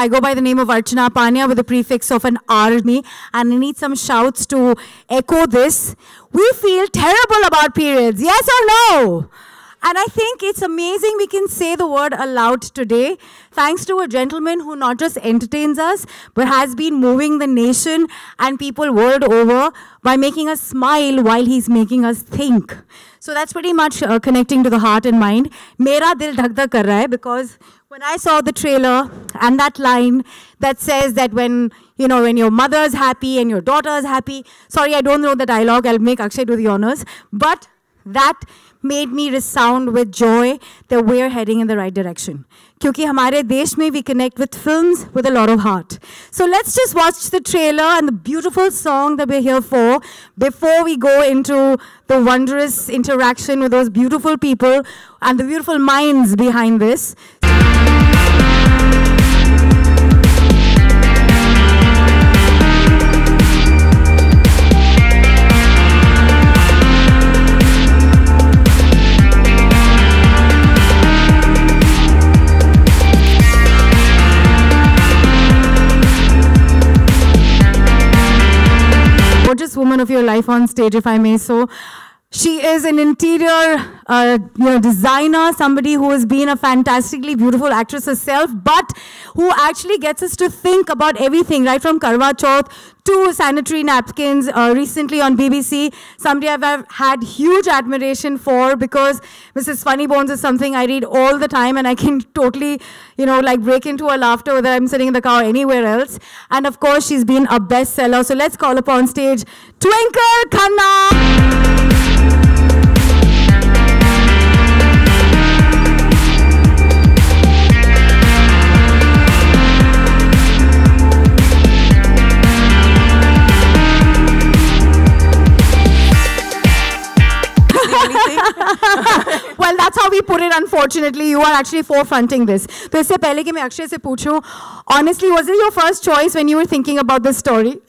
I go by the name of Archana Pania with the prefix of an R-me, and I need some shouts to echo this. We feel terrible about periods, yes or no? And I think it's amazing we can say the word aloud today, thanks to a gentleman who not just entertains us, but has been moving the nation and people world over by making us smile while he's making us think. So that's pretty much connecting to the heart and mind. Mera dil dhak dhak kar raha hai, because when I saw the trailer and that line that says that when your mother's happy and your daughter's happy, sorry, I don't know the dialogue, I'll make Akshay do the honors, but that made me resound with joy that we're heading in the right direction. Kyunki hamare desh mein we connect with films with a lot of heart. So let's just watch the trailer and the beautiful song that we're here for before we go into the wondrous interaction with those beautiful people and the beautiful minds behind this. Gorgeous woman of your life on stage, if I may so. She is an interior designer, somebody who has been a fantastically beautiful actress herself, but who actually gets us to think about everything, right from Karwa Chauth to sanitary napkins. Recently on BBC, somebody I've had huge admiration for, because Mrs. Funny Bones is something I read all the time and I can totally, break into a laughter whether I'm sitting in the car or anywhere else. And of course, she's been a bestseller. So let's call upon stage Twinkle Khanna. Well, that's how we put it, unfortunately. You are actually forefronting this. So, इससे पहले कि मैं अक्षय से पूछूं, honestly, was it your first choice when you were thinking about this story?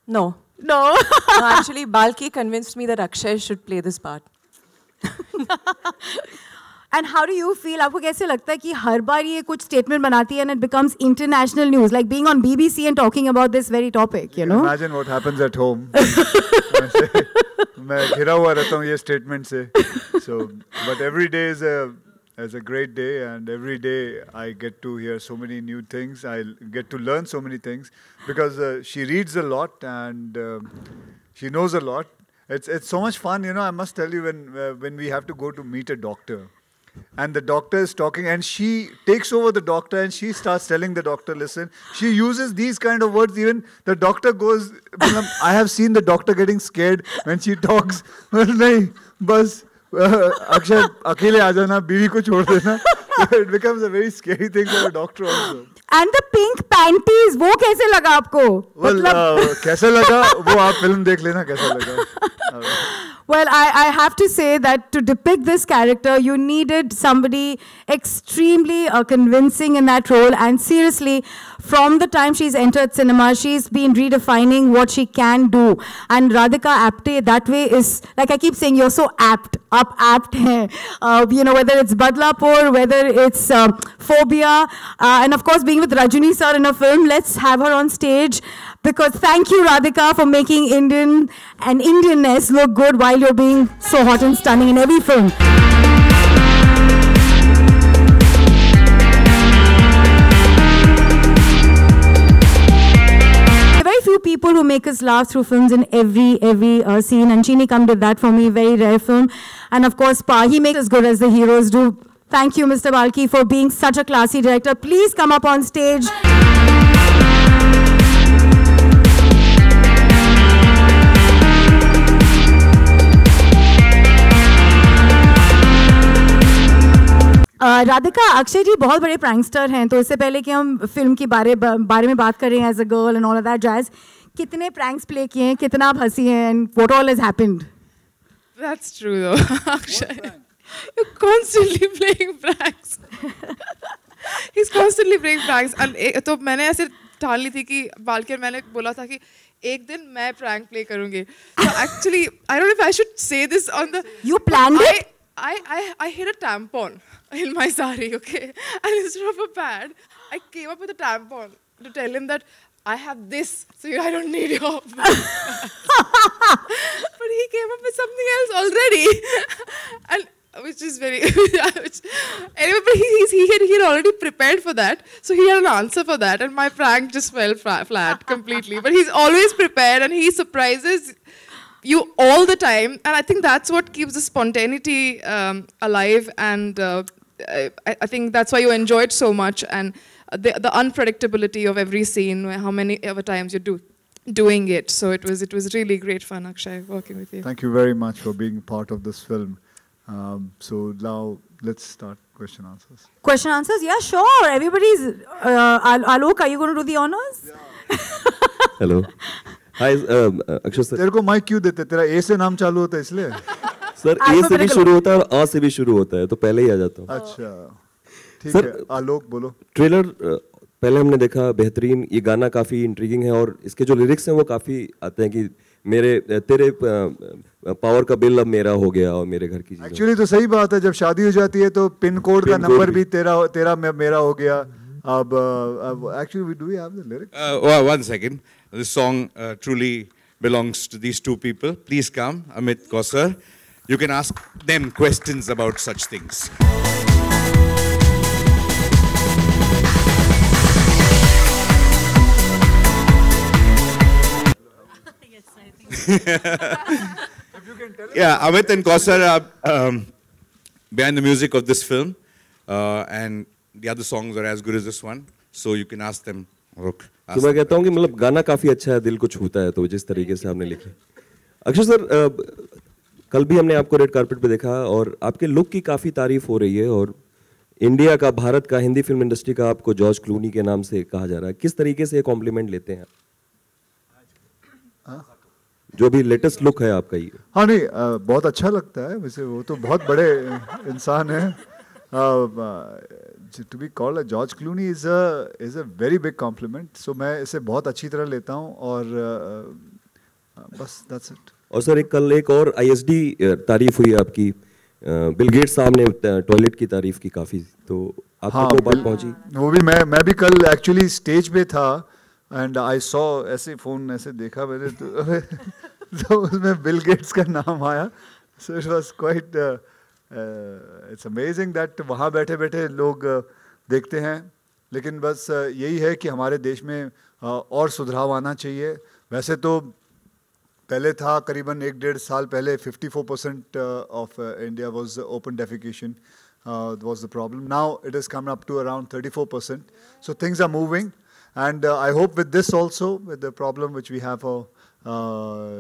No. No. No, actually, Balki convinced me that Akshay should play this part. And how do you feel? आपको कैसे लगता है कि हर बार ये कुछ statement बनाती है and it becomes international news, like being on BBC and talking about this very topic, you know? Imagine what happens at home. मैं घिरा हुआ रहता हूँ ये statement से. So, but every day is a great day, and every day I get to hear so many new things. I get to learn so many things because she reads a lot and she knows a lot. It's so much fun, I must tell you, when we have to go to meet a doctor. And the doctor is talking and she takes over the doctor and she starts telling the doctor, listen, she uses these kind of words. Even the doctor goes, I have seen the doctor getting scared when she talks. Nahi, bas, Akshay, akele aa jana, biwi ko chhod dena. It becomes a very scary thing for a doctor also. And the pink panties, वो कैसे लगा आपको? Well, कैसे लगा वो आप film देख लेना कैसा लगा. Well, I have to say that to depict this character, you needed somebody extremely convincing in that role. And seriously, from the time she's entered cinema, she's been redefining what she can do. And Radhika Apte, that way is, like I keep saying, you're so apt. Whether it's Badlapur, whether it's Phobia, and of course being with Rajini sir in a film, let's have her on stage. Because thank you, Radhika, for making Indian and Indianness look good while you're being so hot and stunning in every film. Very few people who make us laugh through films in every scene, and Chini Kam did that for me, very rare film. And of course, he makes us good as the heroes do. Thank you, Mr. Balki, for being such a classy director. Please come up on stage. Radhika, Akshay जी बहुत बड़े prankster हैं, तो इससे पहले कि हम film की बारे में बात करें as a girl and all of that jazz, कितने प्रैंक्स प्ले किए हैं, कितना आप हंसी हैं, and what all has happened? That's true though. Akshay, you're constantly playing pranks. He's constantly playing pranks. And तो मैंने ऐसे ठान ली थी कि बाल्की और मैंने बोला था कि एक दिन मैं prank play करूँगी. So actually, I don't know if I should say this on the. You planned it? I hid a tampon in my sari, okay? And instead of a pad, I came up with a tampon to tell him that I have this, so I don't need your But he came up with something else already. And which is very... anyway, but he had already prepared for that, so he had an answer for that, and my prank just fell flat completely. But he's always prepared, and he surprises you all the time, and I think that's what keeps the spontaneity alive, and I think that's why you enjoy it so much, and the unpredictability of every scene, how many ever times you're doing it. So it was really great fun, Akshay, working with you. Thank you very much for being part of this film. So now let's start question answers. Question answers? Yeah, sure. Everybody's... Alok, are you going to do the honors? Hello. Hi, Akshay sir. तेरे को mic क्यों देते? तेरा A से नाम चालू होता है इसलिए? सर A से भी शुरू होता है और A से भी शुरू होता है, तो पहले ही आ जाता हूँ. अच्छा, ठीक है. आलोक बोलो. ट्रेलर पहले हमने देखा, बेहतरीन. ये गाना काफी इंट्रिगिंग है और इसके जो लिरिक्स हैं वो काफी आते हैं कि तेरे पावर का बिल अब मेरा हो गया और मेरे घर की चीजें. एक्चुअली तो सही बात है, जब शादी हो जाती है तो पिन कोड का नंबर भी तेरा मेरा हो गया. अब actually do we have the lyrics? One second. This song truly belongs to these two people. Please come, Amit Kausar. You can ask them questions about such things. Yeah, Amit and Kausar are behind the music of this film, and the other songs are as good as this one. So you can ask them. तो मैं कहता हूँ कि मतलब गाना काफी अच्छा है, दिल को छूता है, तो जिस तरीके से आपने लिखी. अक्षय सर, कल भी हमने आपको रेड कारपेट पे देखा और आपके लुक की काफी तारीफ हो रही है और इंडिया का, भारत का, हिंदी फिल्म इंडस्ट्री का आपको जॉर्ज क्लूनी के नाम से कहा जा रहा है. किस तरीके से ये कॉम्प्लीमेंट लेते हैं? जो भी लेटेस्ट लुक है आपका ये. हाँ नहीं, बहुत अच्छा लगता है वैसे. वो तो बहुत बड़े इंसान है. To be called a George Clooney is a very big compliment. So मैं इसे बहुत अच्छी तरह लेता हूँ और बस that's it. और सर कल एक और ISD तारीफ हुई आपकी. बिल गेट्स साहब ने टॉयलेट की तारीफ की काफी, तो आपको वो बात पहुंची? वो भी मैं भी कल एक्चुअली स्टेज पे था एंड आई सॉ ऐसे फोन ऐसे देखा मैंने तो उसमें बिल गेट्स का नाम आया. So it was quite it's amazing that वहाँ बैठे बैठे लोग देखते हैं. लेकिन बस यही है कि हमारे देश में और सुधार आना चाहिए. वैसे तो पहले था करीबन 1-1.5 साल पहले 54% of India was open defecation was the problem. Now it has come up to around 34%. So things are moving, and I hope with this also, with the problem which we have for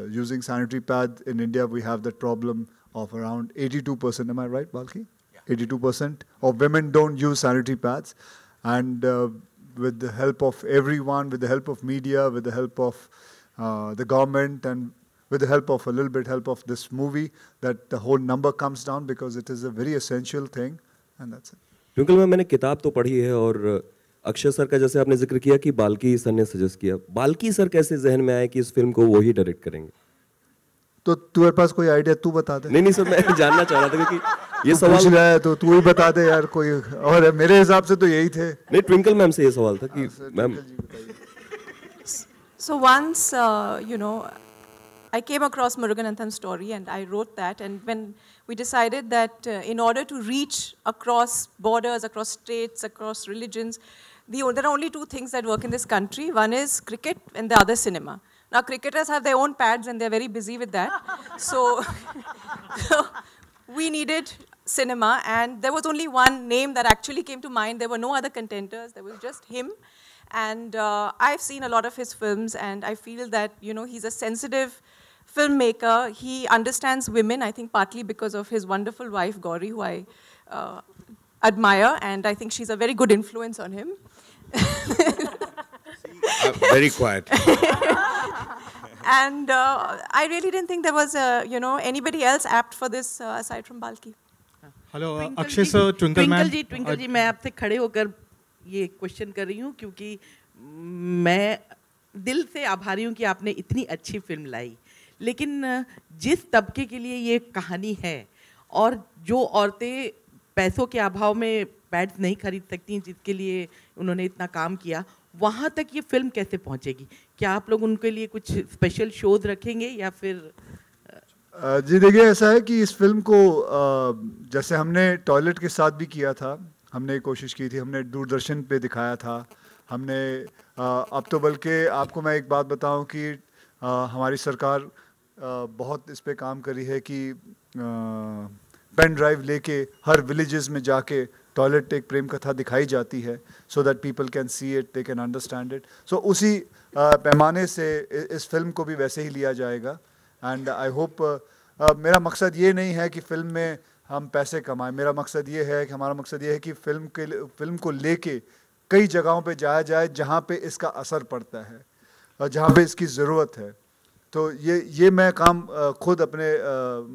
using sanitary pads in India, we have that problem of around 82%. Am I right, Balki? Yeah. 82% of women don't use sanitary pads, and with the help of everyone, with the help of media, with the help of the government, and with the help of a little bit help of this movie, that the whole number comes down, because it is a very essential thing, and that's it. Twinkle में मैंने किताब तो पढ़ी है, और Akshay sir का जैसे आपने जिक्र किया कि बाल्की सर ने सजेस्ट किया, बाल्की सर कैसे जहन में आए कि इस फिल्म को वो ही डायरेक्ट करेंगे? तो तुम्हारे पास कोई आइडिया, तू बता दे. नहीं सर, मैं जानना चाह रहा था क्योंकि ये सवाल पूछ रहा है तो तू ही बता दे यार कोई, और मेरे हिसाब से तो यही थे. नहीं, ट्विंकल मैम से ये सवाल था कि ma'am. So once, I came across Muruganathan's story and I wrote that, and when we decided that in order to reach across borders, across states, across religions, there are only two things that work in this country. One is cricket and the other cinema. Now cricketers have their own pads and they're very busy with that. So we needed cinema, and there was only one name that actually came to mind. There were no other contenders, there was just him. And I've seen a lot of his films, and I feel that, he's a sensitive filmmaker. He understands women, I think partly because of his wonderful wife, Gauri, who I admire, and I think she's a very good influence on him. Very quiet. And I really didn't think there was, anybody else apt for this aside from Balki. Hello, Akshay sir, Twinkle ma'am. Twinkle जी, मैं आपसे खड़े होकर ये question कर रही हूँ क्योंकि मैं दिल से आभारी हूँ कि आपने इतनी अच्छी फिल्म लाई, लेकिन जिस तबके के लिए ये कहानी है और जो औरतें पैसों के अभाव में पैड्स नहीं खरीद सकती, जिसके लिए उन्होंने इतना काम किया, वहाँ तक ये फिल्म कैसे पहुँचेगी? क्या आप लोग उनके लिए कुछ स्पेशल शोज रखेंगे या फिर? जी देखिए, ऐसा है कि इस फिल्म को जैसे हमने टॉयलेट के साथ भी किया था, हमने कोशिश की थी, हमने दूरदर्शन पे दिखाया था, हमने अब तो बल्कि आपको मैं एक बात बताऊं कि हमारी सरकार बहुत इस पे काम करी है कि पेन ड्राइव लेके हर विलेजेस में जाके टॉयलेट एक प्रेम कथा दिखाई जाती है, so that people can see it, they can understand it. So उसी पैमाने से इस फिल्म को भी वैसे ही लिया जाएगा. एंड आई होप, मेरा मकसद ये नहीं है कि फिल्म में हम पैसे कमाएं, मेरा मकसद ये है कि हमारा मकसद ये है कि फिल्म को लेके कई जगहों पे जाया जाए जहाँ पे इसका असर पड़ता है और जहाँ पे इसकी ज़रूरत है. तो ये मैं काम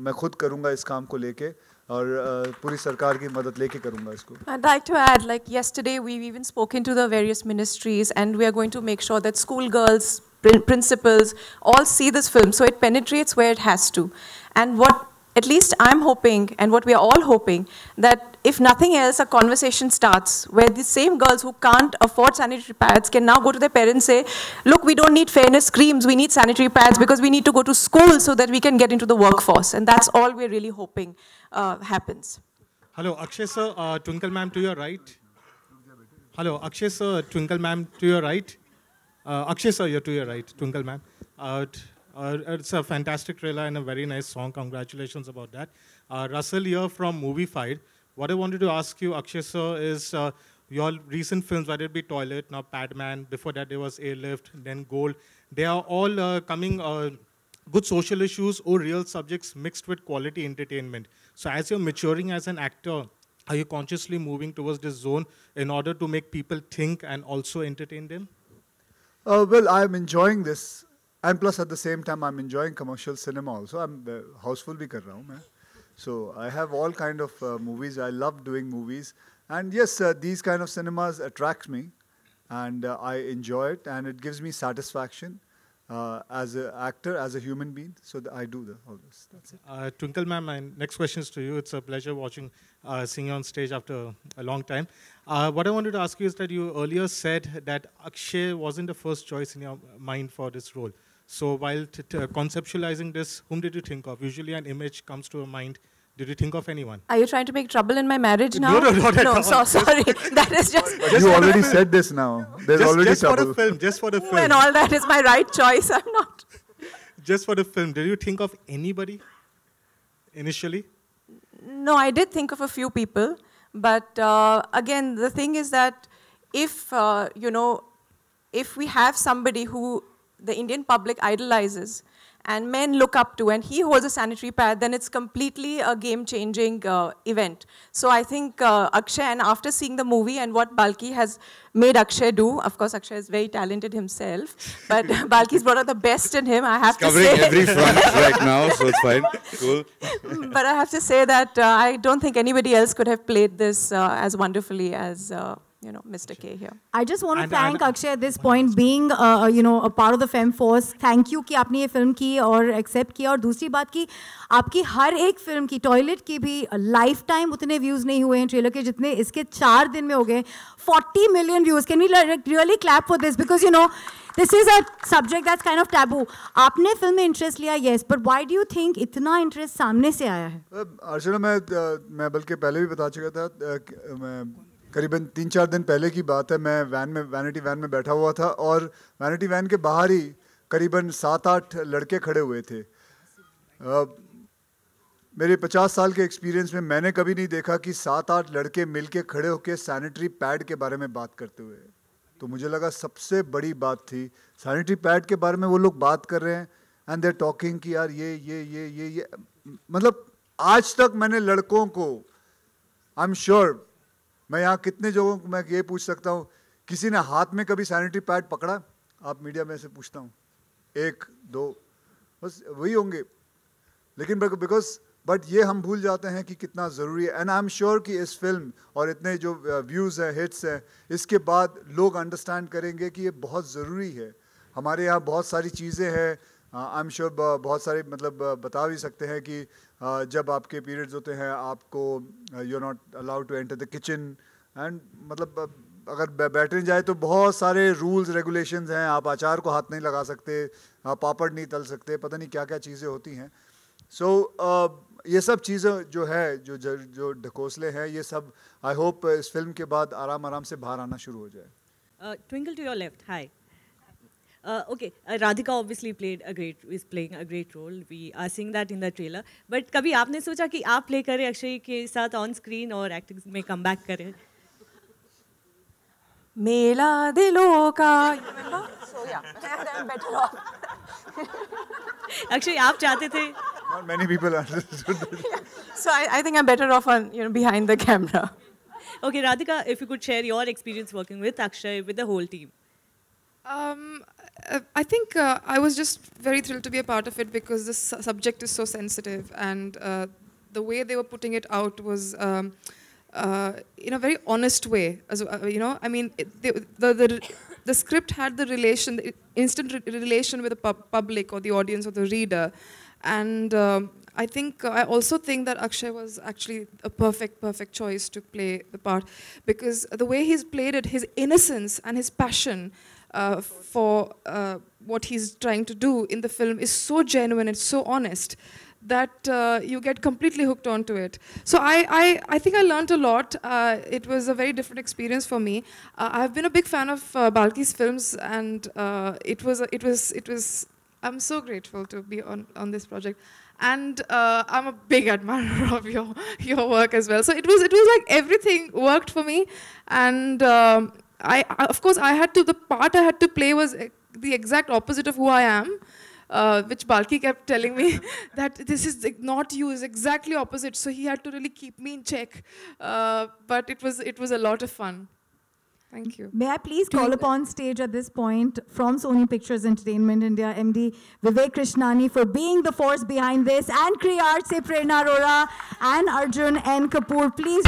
मैं खुद करूँगा इस काम को लेके, और पूरी सरकार की मदद लेके करूँगा इसको. I'd like to add, like yesterday, we've even spoken to the various ministries, and we are going to make sure that schoolgirls, principals, all see this film, so it penetrates where it has to. And what, at least I'm hoping, and what we are all hoping, that if nothing else, a conversation starts where the same girls who can't afford sanitary pads can now go to their parents and say, look, we don't need fairness creams, we need sanitary pads because we need to go to school so that we can get into the workforce. And that's all we're really hoping happens. Hello, Akshay sir, Twinkle ma'am to your right. Hello, Akshay sir, Twinkle ma'am to your right. Akshay sir, you're to your right, Twinkle ma'am. It's a fantastic trailer and a very nice song. Congratulations about that. Russell here from Moviefied. What I wanted to ask you, Akshay sir, is your recent films, whether it be Toilet, now Padman, before that there was Airlift, then Gold. They are all coming good social issues or real subjects mixed with quality entertainment. So as you're maturing as an actor, are you consciously moving towards this zone in order to make people think and also entertain them? Well, I'm enjoying this. And plus, at the same time, I'm enjoying commercial cinema also. I'm houseful bhi kar raha hu main. So I have all kind of movies. I love doing movies. And yes, these kind of cinemas attract me. And I enjoy it. And it gives me satisfaction as an actor, as a human being. So I do all this. That's it. Twinkle ma'am, my next question is to you. It's a pleasure seeing you on stage after a long time. What I wanted to ask you is that you earlier said that Akshay wasn't the first choice in your mind for this role. So while conceptualizing this, whom did you think of? Usually an image comes to your mind. Did you think of anyone? Are you trying to make trouble in my marriage now? No, not at all. No, sorry. That is just... You already said this now. There's already trouble. Just for the film. And all that is my right choice. I'm not... Just for the film. Did you think of anybody initially? No, I did think of a few people. But again, the thing is that if, if we have somebody who the Indian public idolizes and men look up to, and he holds a sanitary pad, then it's completely a game-changing event. So I think Akshay, and after seeing the movie and what Balki has made Akshay do, of course Akshay is very talented himself, but Balki's brought out the best in him, I have to say. Covering every front right now, so it's fine. Cool. But I have to say that I don't think anybody else could have played this as wonderfully as Mr. K here. I just want to thank Akshay at this point, being a part of the Fem Force. Thank you कि आपने ये film की और accept किया. और दूसरी बात की आपकी हर एक फिल्म की, टॉयलेट की भी लाइफ टाइम उतने व्यूज़ नहीं हुए हैं ट्रेलर के जितने इसके 4 दिन में हो गए. 40 million views. Can we really clap for this? Because this is a subject that's kind of taboo. आपने फिल्म में इंटरेस्ट लिया, yes, but why do you think इतना इंटरेस्ट सामने से आया है? अर्चना, मैं बल्कि पहले भी बता चुका था. करीबन 3-4 दिन पहले की बात है. मैं वैनिटी वैन में बैठा हुआ था और वैनिटी वैन के बाहर ही करीबन 7-8 लड़के खड़े हुए थे. मेरे 50 साल के एक्सपीरियंस में मैंने कभी नहीं देखा कि 7-8 लड़के मिलके खड़े होकर सैनिटरी पैड के बारे में बात करते हुए. तो मुझे लगा सबसे बड़ी बात थी सैनिटरी पैड के बारे में वो लोग बात कर रहे हैं. एंड देयर टॉकिंग कि यार ये मतलब आज तक मैंने लड़कों को, आई एम श्योर, मैं यहाँ कितने लोगों को मैं ये पूछ सकता हूँ, किसी ने हाथ में कभी सैनिटरी पैड पकड़ा? आप मीडिया में से पूछता हूँ, 1-2 बस वही होंगे. लेकिन बट ये हम भूल जाते हैं कि कितना ज़रूरी है. एंड आई एम श्योर कि इस फिल्म और इतने जो व्यूज़ हैं, हिट्स हैं, इसके बाद लोग अंडरस्टैंड करेंगे कि ये बहुत ज़रूरी है. हमारे यहाँ बहुत सारी चीज़ें हैं, आई एम श्योर बहुत सारे मतलब बता भी सकते हैं कि जब आपके पीरियड्स होते हैं आपको you are not allowed to enter the kitchen and मतलब अगर बैठने जाए तो बहुत सारे रूल्स रेगुलेशंस हैं. आप अचार को हाथ नहीं लगा सकते, आप पापड़ नहीं तल सकते, पता नहीं क्या क्या चीज़ें होती हैं. सो ये सब चीज़ें जो है जो ढकोसले हैं ये सब आई होप इस फिल्म के बाद आराम आराम से बाहर आना शुरू हो जाए. Twinkle to your left, hi. Okay, Radhika obviously is playing a great role. We are seeing that in the trailer. But कभी आपने सोचा कि आप play करें अक्षय के साथ on screen और acting में come back करें? मेला दिलों का. So yeah, I'm better off. Akshay आप चाहते थे? Not many people understood that. Yeah. So I think I'm better off on behind the camera. Okay, Radhika, if you could share your experience working with Akshay, with the whole team. I think I was just very thrilled to be a part of it because the subject is so sensitive, and the way they were putting it out was in a very honest way. As I mean, the script had the instant relation with the public or the audience or the reader, and I also think that Akshay was actually a perfect choice to play the part, because the way he's played it, his innocence and his passion for what he's trying to do in the film is so genuine and so honest that you get completely hooked onto it. So I think I learned a lot. It was a very different experience for me. I've been a big fan of Balki's films, and it was. I'm so grateful to be on this project. And I'm a big admirer of your work as well. So it was like everything worked for me, and of course the part I had to play was the exact opposite of who I am, which Balki kept telling me that this is not you, is exactly opposite. So he had to really keep me in check, but it was a lot of fun. Thank you. May I please call upon stage at this point from Sony Pictures Entertainment India, MD Vivek Krishnani, for being the force behind this, and Kriyart se Prerna Arora and Arjun N. Kapoor. Please.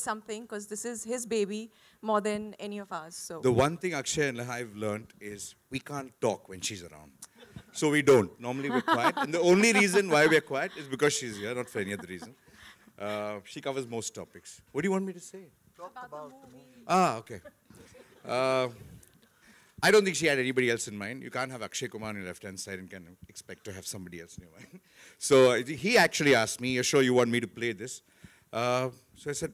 Something, because this is his baby more than any of ours. So the one thing Akshay and I've learned is we can't talk when she's around. So we don't. Normally we're quiet. And the only reason why we're quiet is because she's here, not for any other reason. She covers most topics. What do you want me to say? Talk about the movie. Okay. I don't think she had anybody else in mind. You can't have Akshay Kumar on your left-hand side and can expect to have somebody else in your mind. So he actually asked me, "You're sure you want me to play this?" So I said,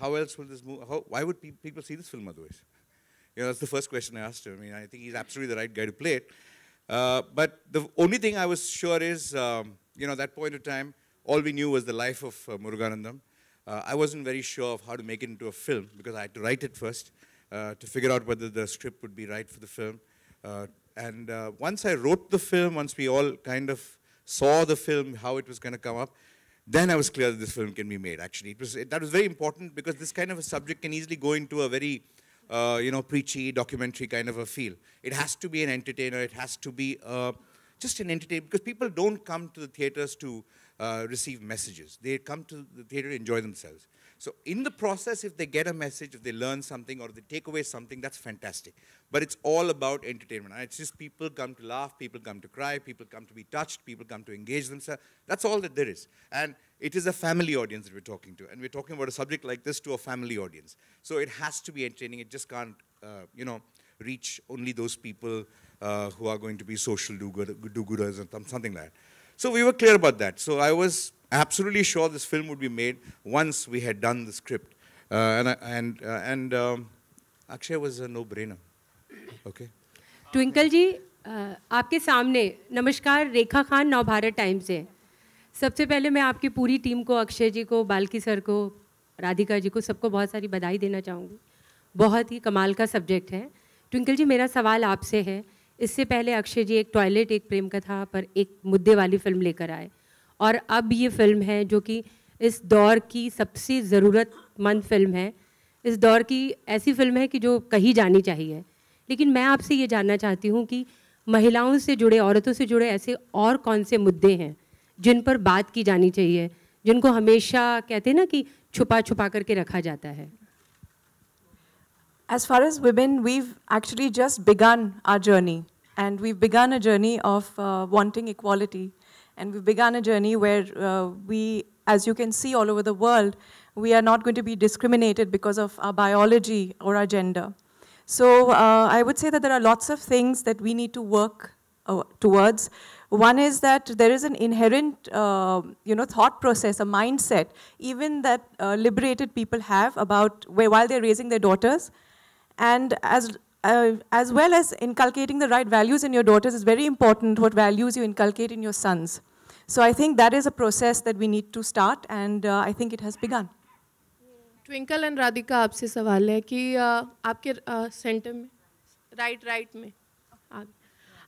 how else will this move? Why would people see this film otherwise? That's the first question I asked him. I mean, I think he's absolutely the right guy to play it. But the only thing I was sure is, that point of time, all we knew was the life of Muruganandam. I wasn't very sure of how to make it into a film because I had to write it first to figure out whether the script would be right for the film. And once I wrote the film, once we all kind of saw the film, how it was going to come up, then I was clear that this film can be made, actually. That was very important because this kind of a subject can easily go into a very, preachy, documentary kind of a feel. It has to be an entertainer. It has to be just an entertainer, because people don't come to the theaters to receive messages. They come to the theater to enjoy themselves. So in the process, if they get a message, if they learn something, or they take away something, that's fantastic. But it's all about entertainment. It's just people come to laugh, people come to cry, people come to be touched, people come to engage themselves. That's all that there is. And it is a family audience that we're talking to. And we're talking about a subject like this to a family audience. So it has to be entertaining. It just can't, reach only those people who are going to be social do-gooders and something like that. So we were clear about that. So I was absolutely sure this film would be made once we had done the script. And Akshay was a no-brainer. Okay. Twinkle ji, आपके सामने नमस्कार रेखा Khan Navbharat times से। सबसे पहले मैं आपकी पूरी team को, अक्षय जी को, बाल्की सर को, राधिका जी को, सबको बहुत सारी बधाई देना चाहूँगी। बहुत ही कमाल का सब्जेक्ट है। ट्विंकल जी, मेरा सवाल आपसे है इससे पहले अक्षय जी एक टॉयलेट एक प्रेम कथा पर एक मुद्दे वाली फिल्म लेकर आए, और अब ये फिल्म है जो कि इस दौर की सबसे ज़रूरतमंद फिल्म है, इस दौर की ऐसी फिल्म है कि जो कही जानी चाहिए। लेकिन मैं आपसे ये जानना चाहती हूँ कि महिलाओं से जुड़े, औरतों से जुड़े ऐसे और कौन से मुद्दे हैं जिन पर बात की जानी चाहिए, जिनको हमेशा कहते हैं ना कि छुपा छुपा करके रखा जाता है? As far as women, we've actually just begun our journey. And we've begun a journey of wanting equality. And we've begun a journey where we, as you can see all over the world, we are not going to be discriminated because of our biology or our gender. So I would say that there are lots of things that we need to work towards. One is that there is an inherent, thought process, a mindset, even that liberated people have about while they're raising their daughters. And as well as inculcating the right values in your daughters is very important, what values you inculcate in your sons. So I think that is a process that we need to start, and I think it has begun. Twinkle and Radhika, आपसे सवाल है कि आपके centre में right में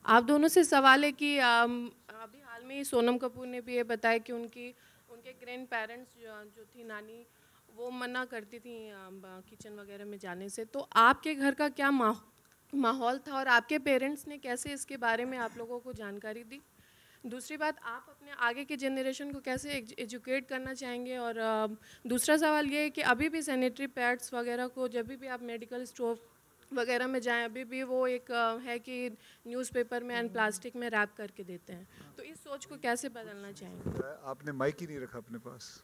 आप दोनों से सवाल है कि अभी हाल में ही सोनम कपूर ने भी ये बताया कि उनके ग्रैंड पेरेंट्स जो थी नानी, वो मना करती थी किचन वगैरह में जाने से। तो आपके घर का क्या माहौल था और आपके पेरेंट्स ने कैसे इसके बारे में आप लोगों को जानकारी दी? दूसरी बात, आप अपने आगे के जनरेशन को कैसे एजुकेट करना चाहेंगे? और दूसरा सवाल ये है कि अभी भी सैनिटरी पैड्स वगैरह को जब भी आप मेडिकल स्टोर वगैरह में जाएं, अभी भी वो एक है कि न्यूज़पेपर में एंड प्लास्टिक में रैप करके देते हैं। तो इस सोच को कैसे बदलना चाहेंगे? आपने माइक ही नहीं रखा अपने पास।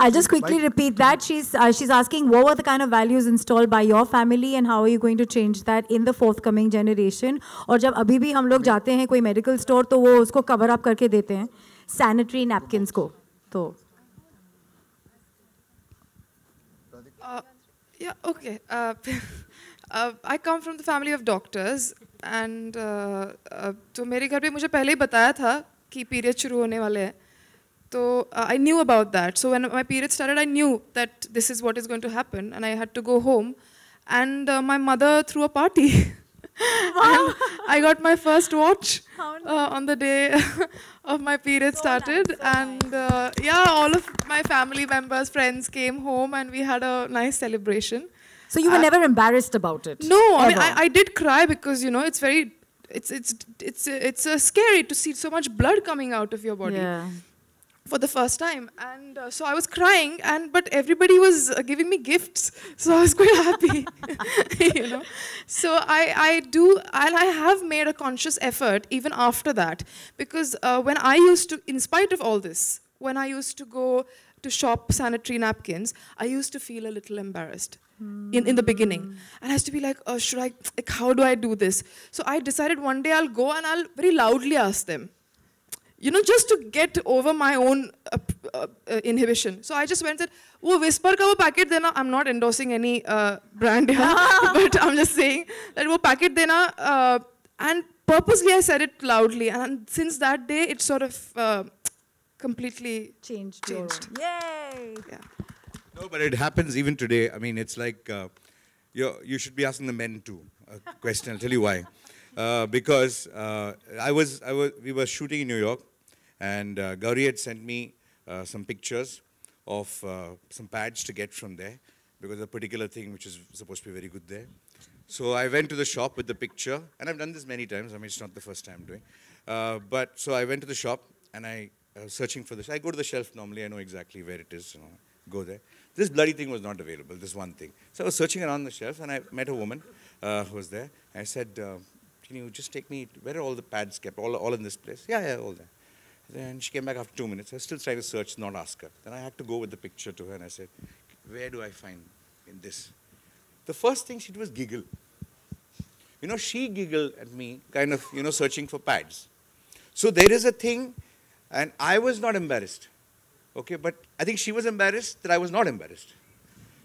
I'll just quickly repeat that. She's asking what were the kind of values installed by your family and how are you going to change that in the forthcoming generation? और जब अभी भी हम लोग जाते हैं कोई मेडिकल स्टोर तो वो उसको कवर अप करके देते हैं सैनिटरी नैपकिन्स को। तो Yeah, okay. I come from the family of doctors and तो मेरे घर पे मुझे पहले ही बताया था कि पीरियड शुरू होने वाले हैं। So I knew about that. So when my period started, I knew that this is what is going to happen, and I had to go home. And my mother threw a party. And I got my first watch on the day of my period started. And yeah, all of my family members, friends came home, and we had a nice celebration. So you were never embarrassed about it? No, I mean, I did cry because, you know, it's very, it's scary to see so much blood coming out of your body. Yeah. For the first time, and so I was crying, but everybody was giving me gifts, so I was quite happy, you know. So I have made a conscious effort even after that, because when I used to, in spite of all this, when I used to go to shop sanitary napkins, I used to feel a little embarrassed in the beginning, and I used to be like, oh, should I, like, how do I do this? So I decided one day I'll go and I'll very loudly ask them. You know, just to get over my own inhibition. So I just went and said, "वो Whisper का वो packet देना." I'm not endorsing any brand here, but I'm just saying that वो packet देना. And purposely I said it loudly. And since that day, it sort of completely changed. Yay! Yeah. No, but it happens even today. I mean, it's like you should be asking the men too a question. I'll tell you why. Because we were shooting in New York, and Gauri had sent me some pictures of some pads to get from there, because a particular thing which is supposed to be very good there. So I went to the shop with the picture, and I've done this many times. I mean, it's not the first time doing. But so I went to the shop, and I was searching for this. I go to the shelf normally. I know exactly where it is. You know, go there. This bloody thing was not available. This one thing. So I was searching around the shelf, and I met a woman who was there. I said, "Can you just take me, where are all the pads kept, all in this place?" Yeah, all there. Then she came back after 2 minutes. I was still trying to search, not ask her. Then I had to go with the picture to her, and I said, "Where do I find in this?" The first thing she did was giggle. You know, she giggled at me, kind of, you know, searching for pads. So there is a thing, and I was not embarrassed. Okay, but I think she was embarrassed that I was not embarrassed.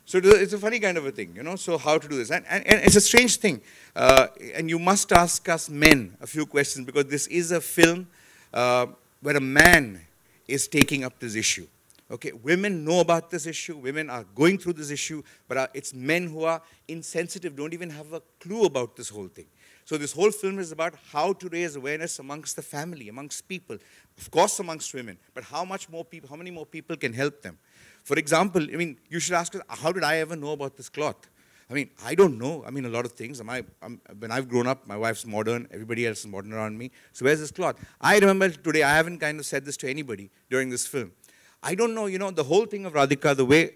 So it's a funny kind of a thing, you know, so how to do this. And it's a strange thing. And you must ask us men a few questions, because this is a film where a man is taking up this issue. Okay, women know about this issue, women are going through this issue, but it's men who are insensitive, don't even have a clue about this whole thing. So this whole film is about how to raise awareness amongst the family, amongst people, of course amongst women, but how many more people can help them. For example, I mean, you should ask us, how did I ever know about this cloth? I mean, I don't know. I mean, a lot of things. When I've grown up, my wife's modern, everybody else is modern around me. So where's this cloth? I remember today, I haven't kind of said this to anybody during this film. I don't know, you know, the whole thing of Radhika, the way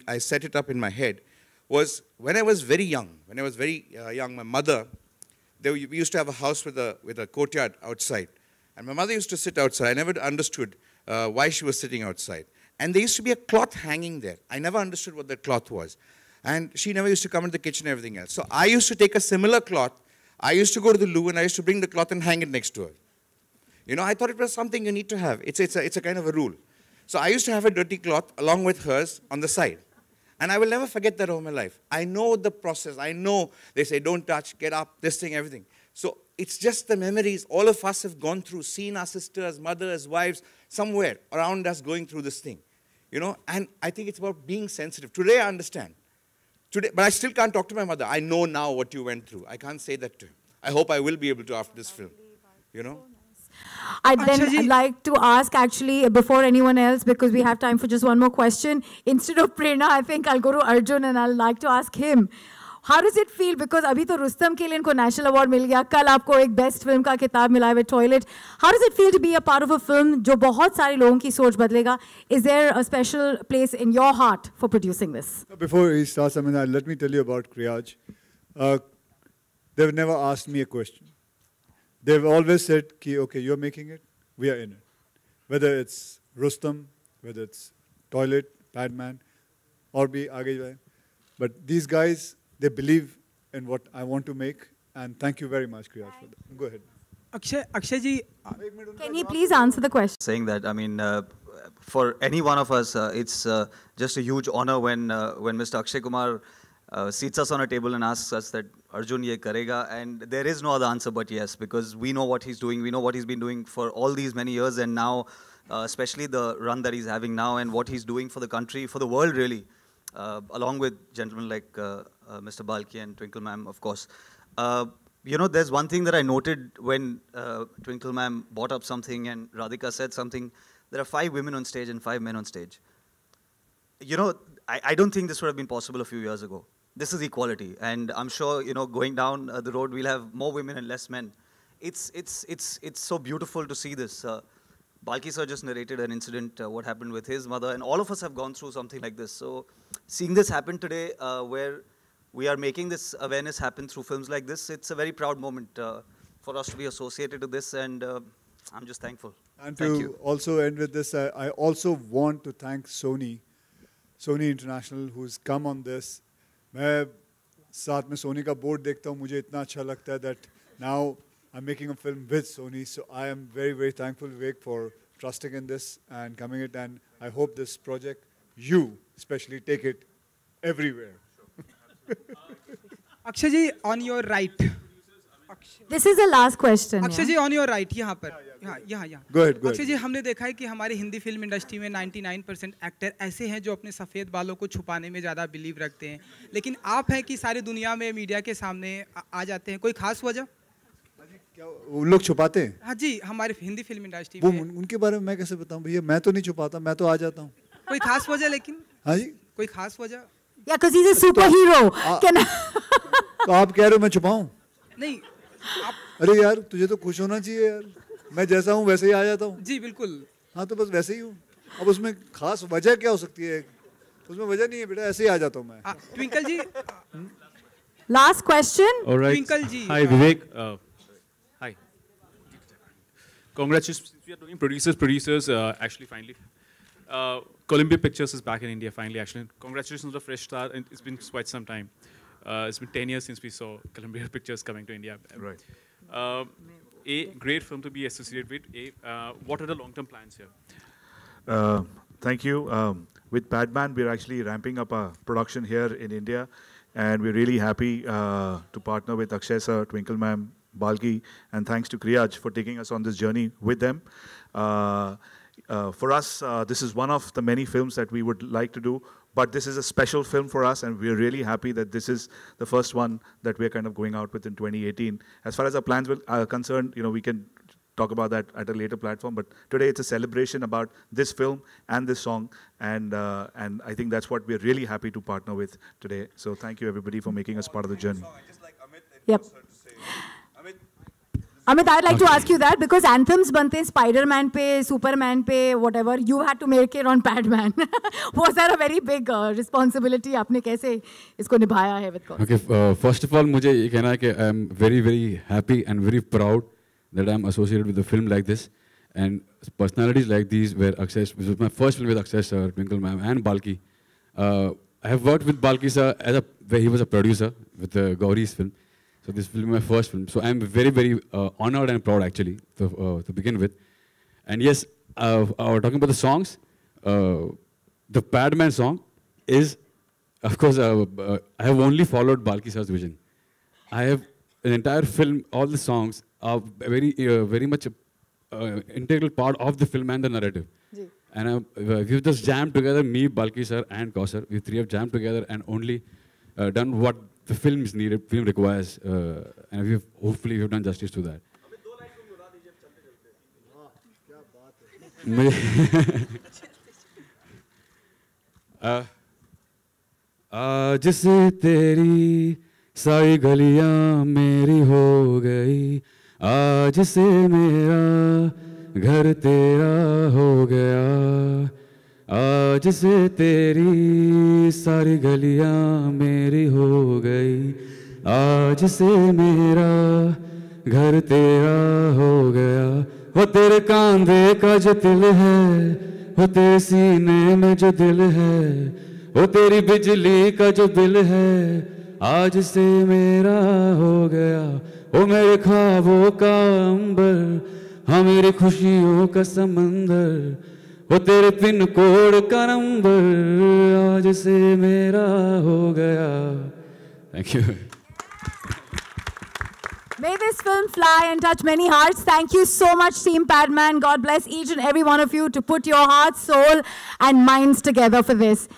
I set it up in my head was when I was very young, my mother, we used to have a house with a courtyard outside. And my mother used to sit outside. I never understood why she was sitting outside. And there used to be a cloth hanging there. I never understood what that cloth was. And she never used to come into the kitchen and everything else. So I used to take a similar cloth. I used to go to the loo and I used to bring the cloth and hang it next to her. You know, I thought it was something you need to have. It's a kind of a rule. So I used to have a dirty cloth along with hers on the side. And I will never forget that all my life. I know the process. I know they say, don't touch, get up, this thing, everything. So it's just the memories all of us have gone through, seen our sisters, mothers, wives, somewhere around us going through this thing. You know, and I think it's about being sensitive. Today I understand. Today, but I still can't talk to my mother. I know now what you went through. I can't say that to him. I hope I will be able to after this film. You know? I'd then like to ask actually before anyone else, because we have time for just one more question. Instead of Prerna, I think I'll go to Arjun and I'll like to ask him. How does it feel? Because अभी तो रुस्तम के लिए इनको national award मिल गया, कल आपको एक best film का किताब मिला है with Toilet. How does it feel to be a part of a film जो बहुत सारे लोगों की सोच बदलेगा? Is there a special place in your heart for producing this? Before he starts, I mean, let me tell you about Kriyaj. They've never asked me a question. They've always said, ki, okay, you're making it, we are in it. Whether it's Rustam, whether it's Toilet, Padman, or be aage jaye. But these guys, they believe in what I want to make, and thank you very much, Kriyaj, for that. Go ahead. Akshay ji, can he please answer the question? Saying that, I mean, for any one of us, it's just a huge honor when Mr. Akshay Kumar seats us on a table and asks us that Arjun ye karega, and there is no other answer but yes, because we know what he's doing, we know what he's been doing for all these many years, and now, especially the run that he's having now and what he's doing for the country, for the world really, along with gentlemen like Mr. Balki and Twinkle Ma'am, of course. You know, there's one thing that I noted when Twinkle Ma'am brought up something and Radhika said something. There are 5 women on stage and 5 men on stage. You know, I don't think this would have been possible a few years ago. This is equality, and I'm sure, you know, going down the road, we'll have more women and less men. It's so beautiful to see this. Balki sir just narrated an incident, what happened with his mother, and all of us have gone through something like this. So seeing this happen today, where we are making this awareness happen through films like this, it's a very proud moment for us to be associated with this, and I'm just thankful. And Thank to you. also end with this, I also want to thank Sony International, who's come on this. मैं साथ में सोनी का board देखता हूँ, मुझे इतना अच्छा लगता है that now I'm making a film with Sony, so I am very, very thankful, Vivek, for trusting in this and coming it, and I hope this project, you especially, take it everywhere. Akshay ji, on your right. This is the last question. Akshay ji on your right, यहाँ पर, यहाँ. Go ahead. Akshay जी, हमने देखा है कि हमारी Hindi film industry में 99% actor ऐसे हैं जो अपने सफ़ेद बालों को छुपाने में ज़्यादा बिलीव रखते हैं, लेकिन आप हैं कि सारी दुनिया में मीडिया के सामने आ जाते हैं. कोई खास वजह? क्या वो लोग छुपाते हैं? हाँ जी, हमारे हिंदी फिल्म इंडस्ट्री वो में. उनके बारे में मैं कैसे बताऊं भैया, मैं तो नहीं छुपाता, मैं तो आ जाता हूँ. कोई खास वजह? लेकिन हाँ जी, कोई खास वजह? Yeah, because he's a superhero. तो आप कह रहे हो मैं छुपाऊं? नहीं. अरे यार, तुझे तो खुश होना चाहिए यार. मैं जैसा हूँ वैसे ही आ जाता हूँ. जी बिल्कुल. हाँ तो बस वैसे ही हूँ. अब उसमें खास वजह क्या हो सकती है? उसमें वजह नहीं है बेटा, ऐसे ही आ जाता हूँ मैं. Twinkle ji. Last question. All right. Twinkle ji. Hi Vivek. Hi. Congratulations. We are doing producers. Actually, finally, Columbia Pictures is back in India. Finally, actually, congratulations on the fresh start. And it's been quite some time. It's been 10 years since we saw Columbia Pictures coming to India. Right. A great film to be associated with. What are the long-term plans here? Thank you. With Padman, we're actually ramping up our production here in India, and we're really happy to partner with Akshay sir, Twinkle ma'am, Balki, and thanks to Kriyaj for taking us on this journey with them. for us, this is one of the many films that we would like to do, but this is a special film for us, and we're really happy that this is the first one that we're kind of going out with in 2018. As far as our plans are concerned, we can talk about that at a later platform, but today it's a celebration about this film and this song, and I think that's what we're really happy to partner with today. So thank you everybody for making us part of the journey. Yep. Amit, I'd like to ask you that because anthems bante hain Spider-Man pe, Superman pe, whatever. You had to make it on Padman. Was that a very big responsibility? आपने कैसे इसको निभाया है with God? Okay, first of all, मुझे ये कहना है कि I'm very, very happy and very proud that I'm associated with a film like this, and personalities like these. Where Akshay, this was my first film with Akshay sir, Twinkle ma'am, and Balki. I have worked with Balki sir where he was a producer with Gauri's film. So this will be my first film. So I'm very, very honored and proud actually to begin with. And yes, talking about the songs, the Padman song is, of course, I have only followed Balki sir's vision. I have an entire film, all the songs are very much integral part of the film and the narrative. And we've just jammed together, me, Balki sir and Kausar. We three have jammed together and only done what the film is needed, film requires, and hopefully we've done justice to that. आज से तेरी सारी गलियां मेरी हो गई, आज से मेरा घर तेरा हो गया, आज से तेरी सारी गलियां मेरी हो गई, आज से मेरा घर तेरा हो गया। वो तेरे कांधे का जो दिल है, वो तेरे सीने में जो दिल है, वो तेरी बिजली का जो बिल है, आज से मेरा हो गया। वो मेरे ख्वाबों का अंबर, हाँ मेरी खुशियों का समंदर, वो तेरे पिन कोड का नंबर, आज से मेरा हो गया। Thank you. May this film fly and touch many hearts. Thank you so much, Team Padman. God bless each and every one of you to put your heart, soul, and minds together for this.